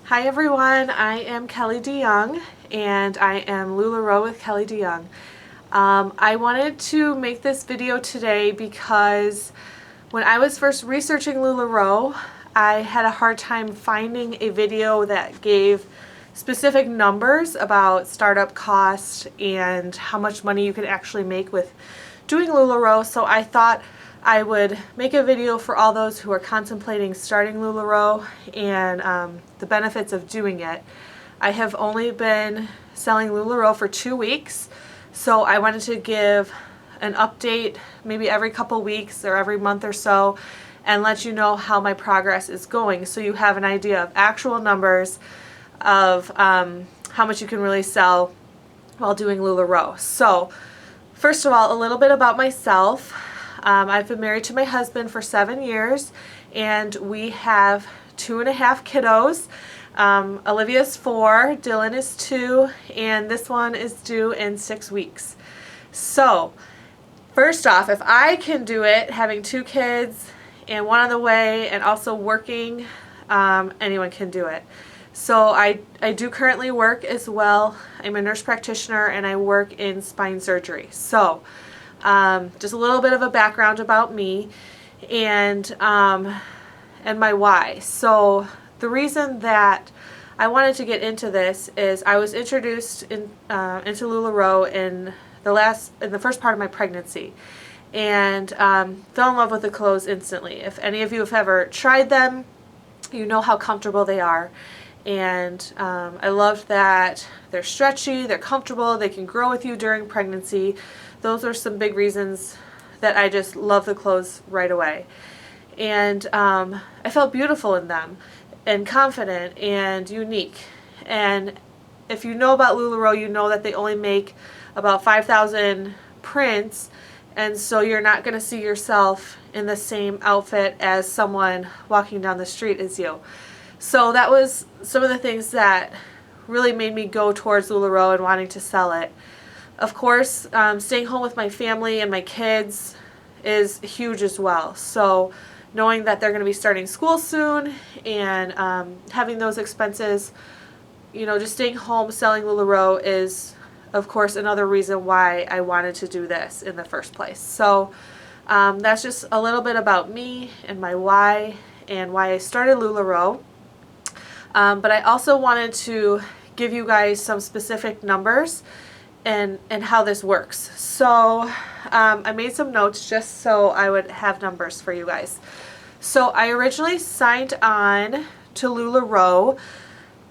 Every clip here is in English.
Hi everyone, I am Kelly DeYoung and I am LuLaRoe with Kelly DeYoung. I wanted to make this video today because when I was first researching LuLaRoe, I had a hard time finding a video that gave specific numbers about startup cost and how much money you could actually make with doing LuLaRoe, so I thought I would make a video for all those who are contemplating starting LuLaRoe and the benefits of doing it. I have only been selling LuLaRoe for 2 weeks, so I wanted to give an update maybe every couple weeks or every month or so and let you know how my progress is going so you have an idea of actual numbers of how much you can really sell while doing LuLaRoe. So first of all, a little bit about myself. I've been married to my husband for 7 years and we have 2.5 kiddos. Olivia's 4, Dylan is 2, and this one is due in 6 weeks. So first off, if I can do it, having 2 kids and one on the way and also working, anyone can do it. So I do currently work as well. I'm a nurse practitioner and I work in spine surgery. So just a little bit of a background about me and my why. So the reason that I wanted to get into this is I was introduced into LuLaRoe in the first part of my pregnancy and fell in love with the clothes instantly. If any of you have ever tried them, you know how comfortable they are. And I love that they're stretchy, they're comfortable, they can grow with you during pregnancy. Those are some big reasons that I just love the clothes right away. And I felt beautiful in them and confident and unique. And if you know about LuLaRoe, you know that they only make about 5,000 prints, and so you're not going to see yourself in the same outfit as someone walking down the street as you. So that was some of the things that really made me go towards LuLaRoe and wanting to sell it. Of course, staying home with my family and my kids is huge as well. So knowing that they're going to be starting school soon and having those expenses, you know, just staying home selling LuLaRoe is, of course, another reason why I wanted to do this in the first place. So that's just a little bit about me and my why and why I started LuLaRoe. But I also wanted to give you guys some specific numbers and how this works. So I made some notes just so I would have numbers for you guys. So I originally signed on to LuLaRoe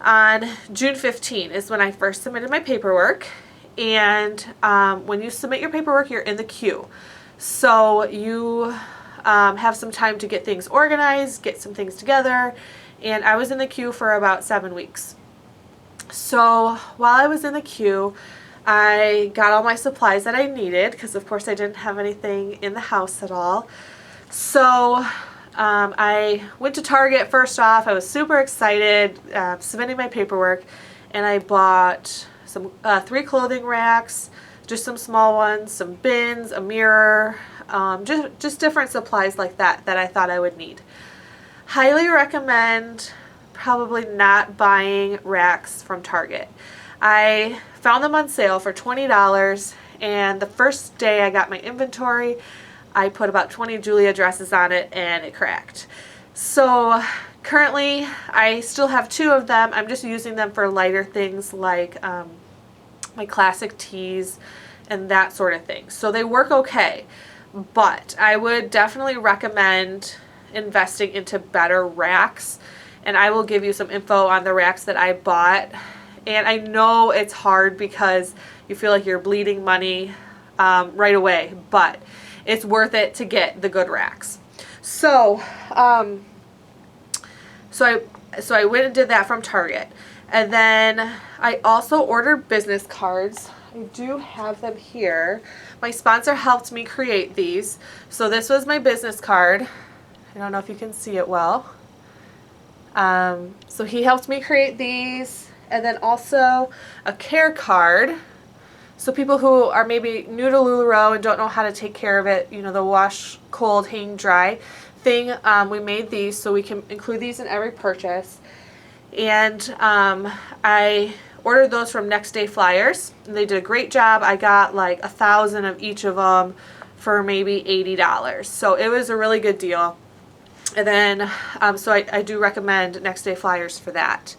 on June 15 is when I first submitted my paperwork. And when you submit your paperwork, you're in the queue. So you have some time to get things organized, get some things together. And I was in the queue for about 7 weeks. So while I was in the queue, I got all my supplies that I needed because of course I didn't have anything in the house at all. So I went to Target first off. I was super excited submitting my paperwork, and I bought some 3 clothing racks, just some small ones, some bins, a mirror, just different supplies like that I thought I would need. Highly recommend probably not buying racks from Target. I found them on sale for $20, and the first day I got my inventory, I put about 20 Julia dresses on it and it cracked. So currently I still have 2 of them. I'm just using them for lighter things like my classic tees and that sort of thing. So they work okay, but I would definitely recommend investing into better racks, and I will give you some info on the racks that I bought. And I know it's hard because you feel like you're bleeding money right away, but it's worth it to get the good racks. So so I went and did that from Target, and then I also ordered business cards. I do have them here. My sponsor helped me create these. So this was my business card. I don't know if you can see it well. So he helped me create these, and then also a care card. So people who are maybe new to LuLaRoe and don't know how to take care of it, you know, the wash, cold, hang, dry thing, we made these so we can include these in every purchase. And I ordered those from Next Day Flyers, and they did a great job. I got like 1,000 of each of them for maybe $80. So it was a really good deal. And then, so I do recommend Next Day Flyers for that.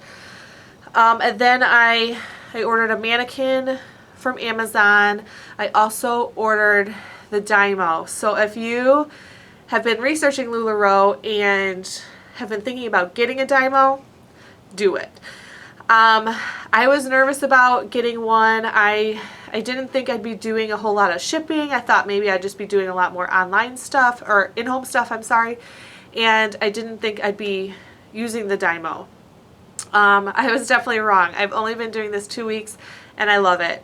And then I ordered a Mannequin from Amazon. I also ordered the Dymo. So if you have been researching LuLaRoe and have been thinking about getting a Dymo, do it. I was nervous about getting one. I didn't think I'd be doing a whole lot of shipping. I thought maybe I'd just be doing a lot more online stuff, or in-home stuff, I'm sorry. And I didn't think I'd be using the Dymo. I was definitely wrong. I've only been doing this 2 weeks and I love it.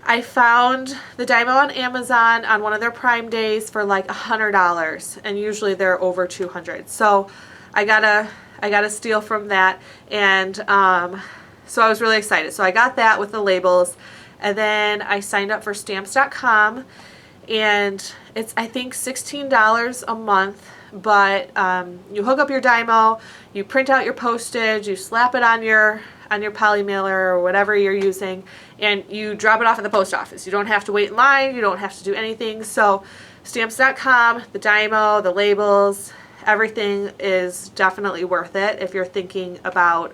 I found the Dymo on Amazon on one of their Prime days for like $100, and usually they're over $200. So I got a steal from that, and so I was really excited. So I got that with the labels, and then I signed up for stamps.com, and it's I think $16 a month. But you hook up your Dymo, you print out your postage, you slap it on your Polymailer or whatever you're using, and you drop it off at the post office. You don't have to wait in line, you don't have to do anything. So stamps.com, the Dymo, the labels, everything is definitely worth it if you're thinking about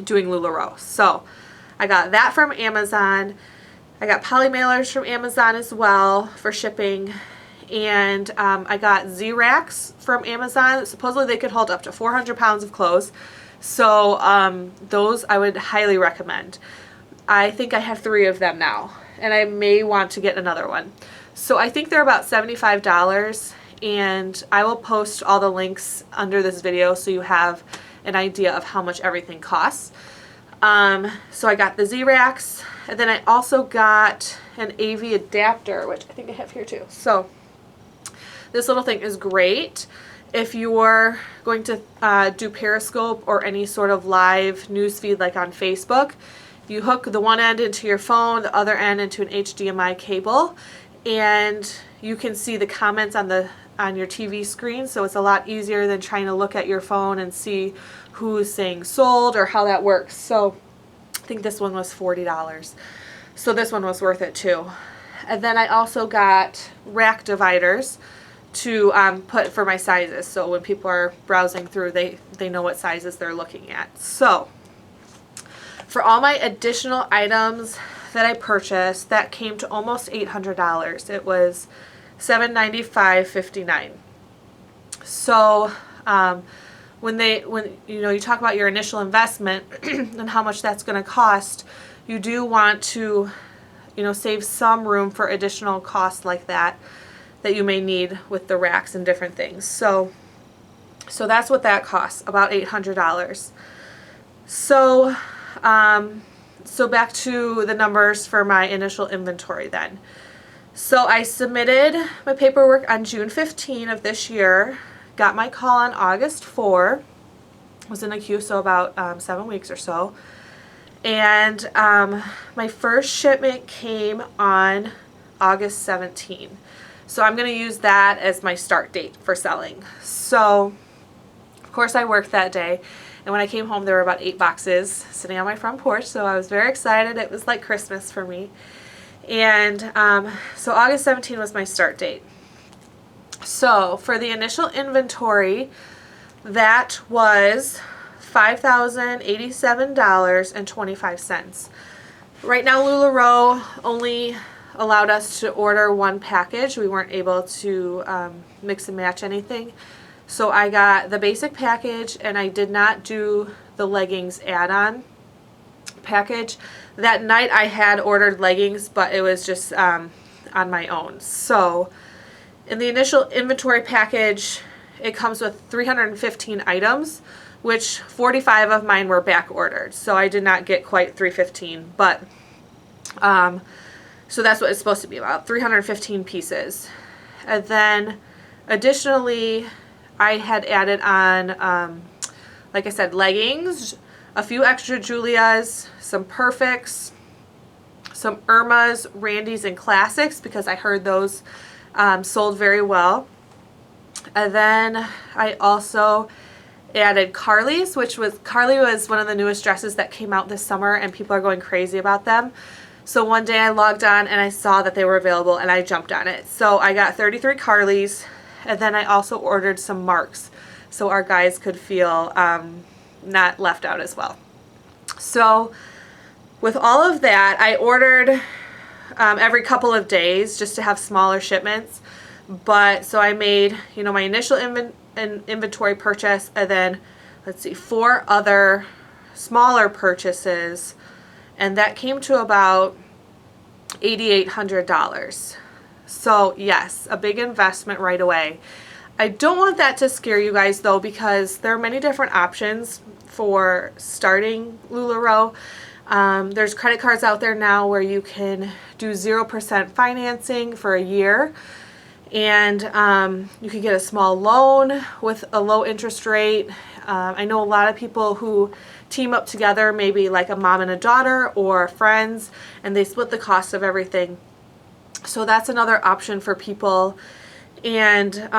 doing LuLaRoe. So I got that from Amazon. I got Polymailers from Amazon as well for shipping. And I got Z-Racks from Amazon. Supposedly they could hold up to 400 pounds of clothes. So those I would highly recommend. I think I have 3 of them now, and I may want to get another one. So I think they're about $75, and I will post all the links under this video so you have an idea of how much everything costs. So I got the Z-Racks, and then I also got an AV adapter, which I think I have here too. So this little thing is great if you're going to do Periscope or any sort of live news feed like on Facebook. You hook the one end into your phone, the other end into an HDMI cable, and you can see the comments on your TV screen, so it's a lot easier than trying to look at your phone and see who's saying sold or how that works. So I think this one was $40. So this one was worth it too. And then I also got rack dividers to put for my sizes, so when people are browsing through, they know what sizes they're looking at. So for all my additional items that I purchased, that came to almost $800. It was $795.59. So when you talk about your initial investment and how much that's going to cost, you do want to save some room for additional costs like that you may need with the racks and different things. So that's what that costs, about $800. So so back to the numbers for my initial inventory then. So I submitted my paperwork on June 15 of this year, got my call on August 4, was in the queue so about 7 weeks or so, and my first shipment came on August 17. So I'm going to use that as my start date for selling. So of course I worked that day, and when I came home there were about 8 boxes sitting on my front porch, so I was very excited. It was like Christmas for me. And so August 17 was my start date. So for the initial inventory, that was $5,087.25. Right now LuLaRoe only allowed us to order 1 package. We weren't able to mix and match anything. So I got the basic package, and I did not do the leggings add-on package. That night I had ordered leggings, but it was just on my own. So in the initial inventory package, it comes with 315 items, which 45 of mine were back ordered. So I did not get quite 315, but so that's what it's supposed to be about, 315 pieces. And then additionally, I had added on, like I said, leggings, a few extra Julias, some Perfects, some Irmas, Randys, and Classics, because I heard those sold very well. And then I also added Carly's, Carly was one of the newest dresses that came out this summer, and people are going crazy about them. So one day I logged on and I saw that they were available and I jumped on it. So I got 33 Carly's, and then I also ordered some Marks so our guys could feel not left out as well. So with all of that, I ordered every couple of days just to have smaller shipments. But so I made, you know, my initial inventory purchase, and then let's see, 4 other smaller purchases, and that came to about $8,800. So yes, a big investment right away. I don't want that to scare you guys though, because there are many different options for starting LuLaRoe. There's credit cards out there now where you can do 0% financing for a year, and you can get a small loan with a low interest rate. I know a lot of people who team up together, maybe like a mom and a daughter or friends, and they split the cost of everything. So that's another option for people. And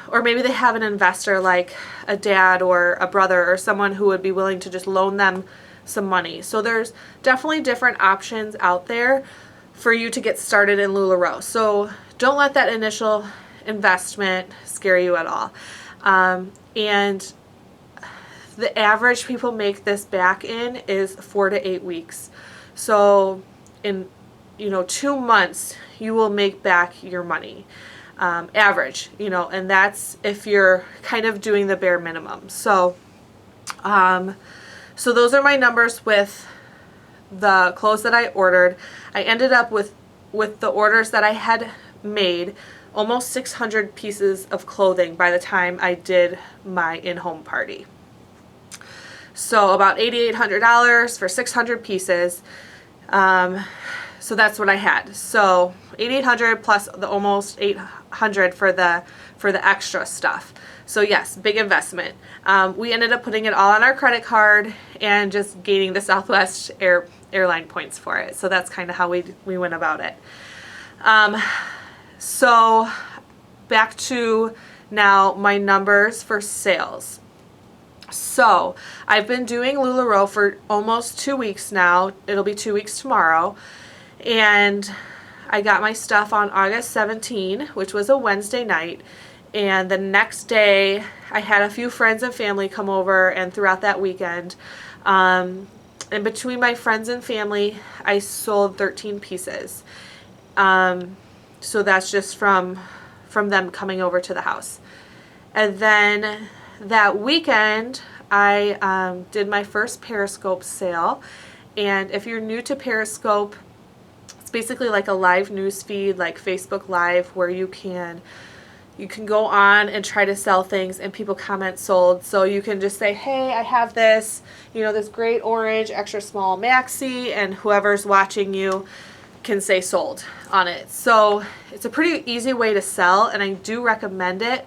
or maybe they have an investor like a dad or a brother or someone who would be willing to just loan them some money. So there's definitely different options out there for you to get started in LuLaRoe. So don't let that initial investment scare you at all. And the average people make this back in is 4 to 8 weeks. So in 2 months you will make back your money, average, and that's if you're kind of doing the bare minimum. So so those are my numbers with the clothes that I ordered. I ended up with the orders that I had made almost 600 pieces of clothing by the time I did my in-home party. So about $8,800 for 600 pieces. So that's what I had. So $8,800 plus the almost $800 for the extra stuff. So yes, big investment. We ended up putting it all on our credit card and just gaining the Southwest airline points for it. So that's kind of how we went about it. So back to now my numbers for sales. So I've been doing LuLaRoe for almost 2 weeks now. It'll be 2 weeks tomorrow. And I got my stuff on August 17, which was a Wednesday night. And the next day I had a few friends and family come over, and throughout that weekend, and between my friends and family, I sold 13 pieces. So that's just from them coming over to the house. And then that weekend I did my first Periscope sale. And if you're new to Periscope, it's basically like a live news feed like Facebook Live, where you can go on and try to sell things and people comment sold. So you can just say, hey, I have this, this great orange extra small maxi, and whoever's watching you can say sold on it. So it's a pretty easy way to sell, and I do recommend it.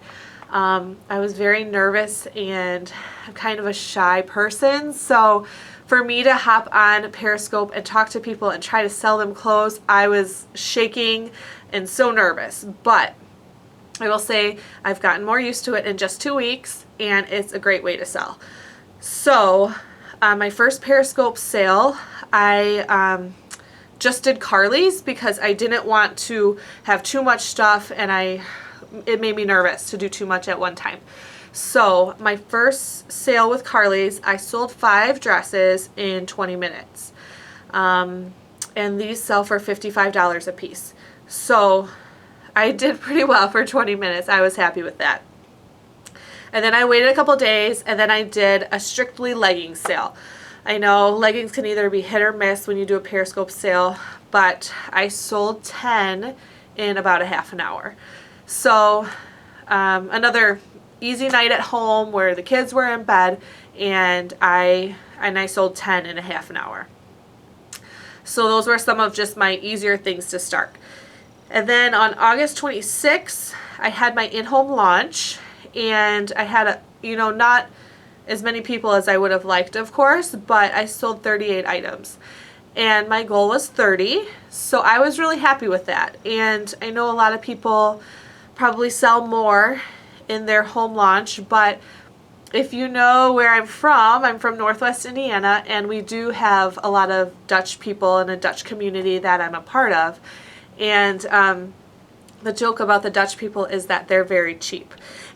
I was very nervous and I'm kind of a shy person, so for me to hop on Periscope and talk to people and try to sell them clothes, I was shaking and so nervous. But I will say I've gotten more used to it in just 2 weeks, and it's a great way to sell. So my first Periscope sale, I just did Carly's because I didn't want to have too much stuff, and it made me nervous to do too much at one time. So my first sale with Carly's, I sold 5 dresses in 20 minutes. And these sell for $55 a piece. So I did pretty well for 20 minutes. I was happy with that. And then I waited a couple days, and then I did a strictly leggings sale. I know leggings can either be hit or miss when you do a Periscope sale, but I sold 10 in about a half an hour. So another easy night at home where the kids were in bed, and I sold 10 in a half an hour. So those were some of just my easier things to start. And then on August 26th, I had my in-home launch, and I had not as many people as I would have liked, of course, but I sold 38 items. And my goal was 30, so I was really happy with that. And I know a lot of people probably sell more in their home launch, but if you know where I'm from Northwest Indiana, and we do have a lot of Dutch people and a Dutch community that I'm a part of. And the joke about the Dutch people is that they're very cheap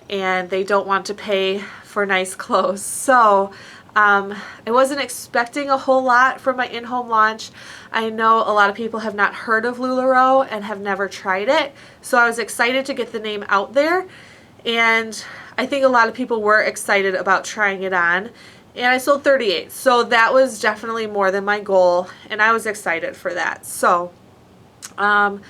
and they don't want to pay for nice clothes. So I wasn't expecting a whole lot from my in-home launch. I know a lot of people have not heard of LuLaRoe and have never tried it, so I was excited to get the name out there, and I think a lot of people were excited about trying it on, and I sold 38, so that was definitely more than my goal, and I was excited for that. So and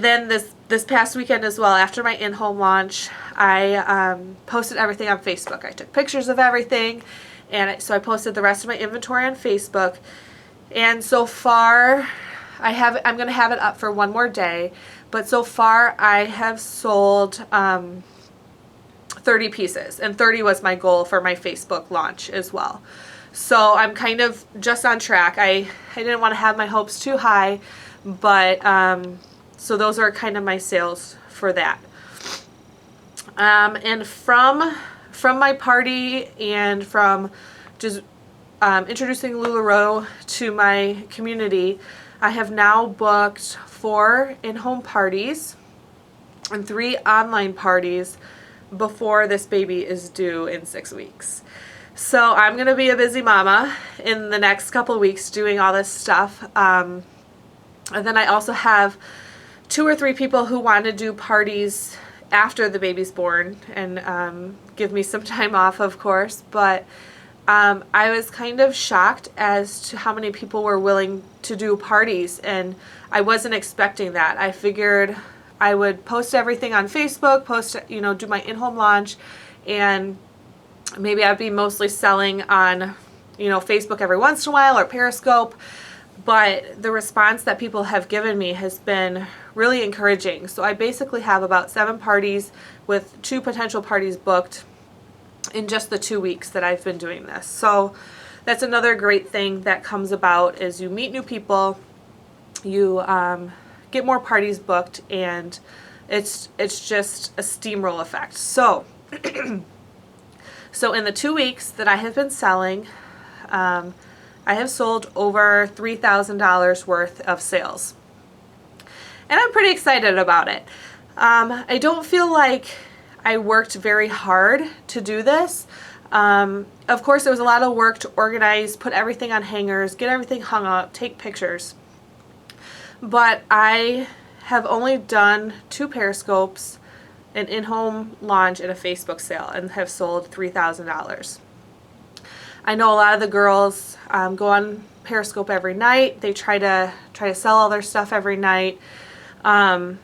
then this past weekend as well, after my in-home launch, I posted everything on Facebook. I took pictures of everything, and so I posted the rest of my inventory on Facebook. And so far, I'm going to have it up for one more day, but so far I have sold 30 pieces, and 30 was my goal for my Facebook launch as well. So I'm kind of just on track. I didn't want to have my hopes too high, but so those are kind of my sales for that. And from my party and from just introducing LuLaRoe to my community, I have now booked 4 in-home parties and 3 online parties before this baby is due in 6 weeks. So I'm going to be a busy mama in the next couple of weeks doing all this stuff. And then I also have 2 or 3 people who want to do parties after the baby's born and give me some time off, of course, but I was kind of shocked as to how many people were willing to do parties, and I wasn't expecting that. I figured I would post everything on Facebook, do my in-home launch, and maybe I'd be mostly selling on, Facebook every once in a while or Periscope. But the response that people have given me has been really encouraging. So I basically have about 7 parties with 2 potential parties booked in just the 2 weeks that I've been doing this. So that's another great thing that comes about, is you meet new people, you get more parties booked, and it's just a steamroll effect. So so in the 2 weeks that I have been selling, I have sold over $3,000 worth of sales, and I'm pretty excited about it. I don't feel like I worked very hard to do this. Of course, there was a lot of work to organize, put everything on hangers, get everything hung up, take pictures. But I have only done 2 Periscopes, an in-home launch, and a Facebook sale, and have sold $3,000. I know a lot of the girls go on Periscope every night. They try to sell all their stuff every night, and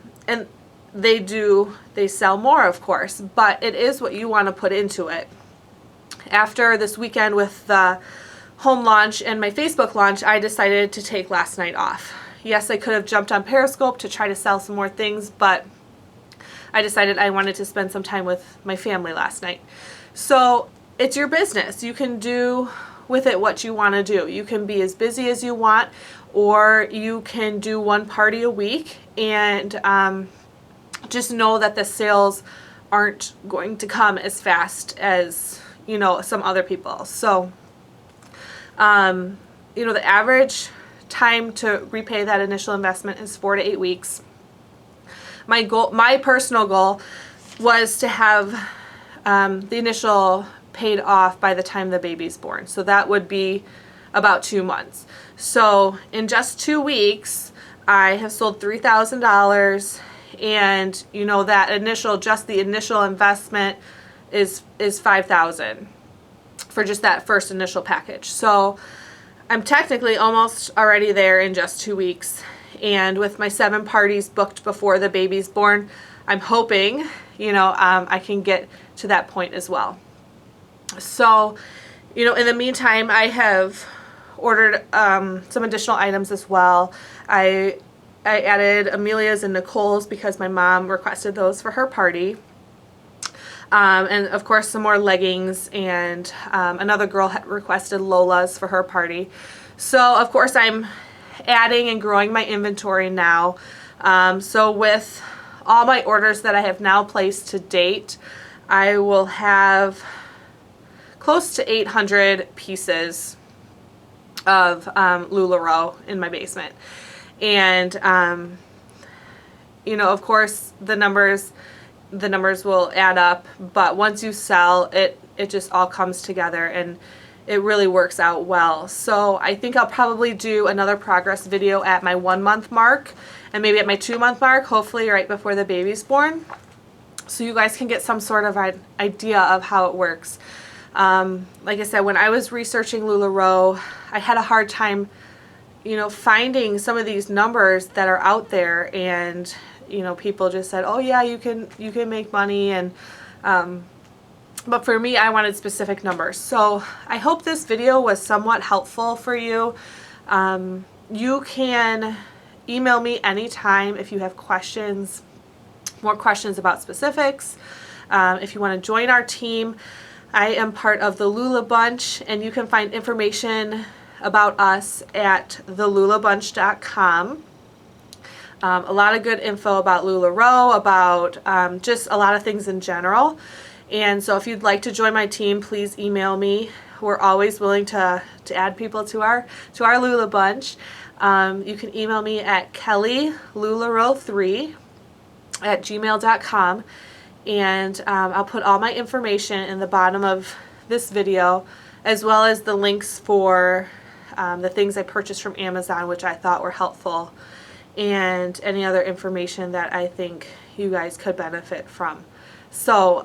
they sell more, of course, but it is what you want to put into it. After this weekend with the home launch and my Facebook launch, I decided to take last night off. Yes, I could have jumped on Periscope to try to sell some more things, but I decided I wanted to spend some time with my family last night. So it's your business. You can do with it what you want to do. You can be as busy as you want, or you can do 1 party a week, and just know that the sales aren't going to come as fast as, some other people. So, the average time to repay that initial investment is 4 to 8 weeks. My personal goal was to have the initial paid off by the time the baby's born. So that would be about 2 months. So in just 2 weeks, I have sold $3,000, and that the initial investment is $5,000 for just that first initial package. So I'm technically almost already there in just 2 weeks. And with my 7 parties booked before the baby's born, I'm hoping, I can get to that point as well. So, in the meantime, I have ordered some additional items as well. I added Amelia's and Nicole's because my mom requested those for her party. And of course some more leggings, and another girl had requested Lola's for her party. So of course I'm adding and growing my inventory now. So with all my orders that I have now placed to date, I will have close to 800 pieces of LuLaRoe in my basement. And you know, of course the numbers will add up, but once you sell it, it just all comes together and it really works out well. So I think I'll probably do another progress video at my 1 month mark and maybe at my 2 month mark, hopefully right before the baby's born, so you guys can get some sort of idea of how it works. Like I said, when I was researching LuLaRoe, I had a hard time, you know, finding some of these numbers that are out there, and you know, people just said, oh yeah, you can make money, and but for me, I wanted specific numbers. So I hope this video was somewhat helpful for you. You can email me anytime if you have questions, more questions about specifics. If you want to join our team, I am part of the Lula Bunch, and you can find information about us at thelulabunch.com. A lot of good info about LuLaRoe, about just a lot of things in general. And so if you'd like to join my team, please email me. We're always willing to add people to our Lula Bunch. You can email me at kellylularoe3@gmail.com, and I'll put all my information in the bottom of this video, as well as the links for the things I purchased from Amazon, which I thought were helpful, and any other information that I think you guys could benefit from. So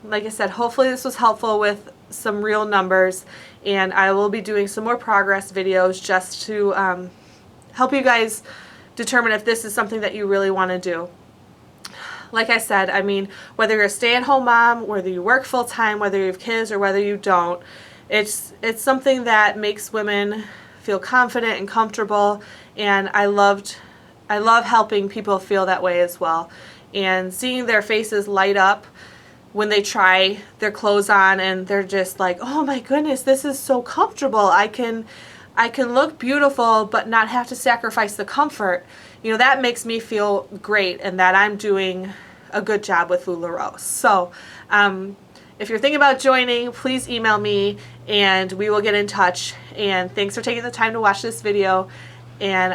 like I said, hopefully this was helpful with some real numbers, and I will be doing some more progress videos just to help you guys determine if this is something that you really want to do. Like I said, I mean, whether you're a stay-at-home mom, whether you work full-time, whether you have kids, or whether you don't, it's something that makes women feel confident and comfortable, and I love helping people feel that way as well. And seeing their faces light up when they try their clothes on and they're just like, oh my goodness, this is so comfortable. I can look beautiful but not have to sacrifice the comfort. You know, that makes me feel great, and that I'm doing a good job with LuLaRoe. So if you're thinking about joining, please email me and we will get in touch. And thanks for taking the time to watch this video. And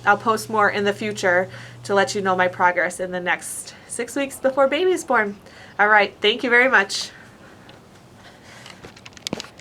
I'll post more in the future to let you know my progress in the next 6 weeks before baby's born. All right, thank you very much.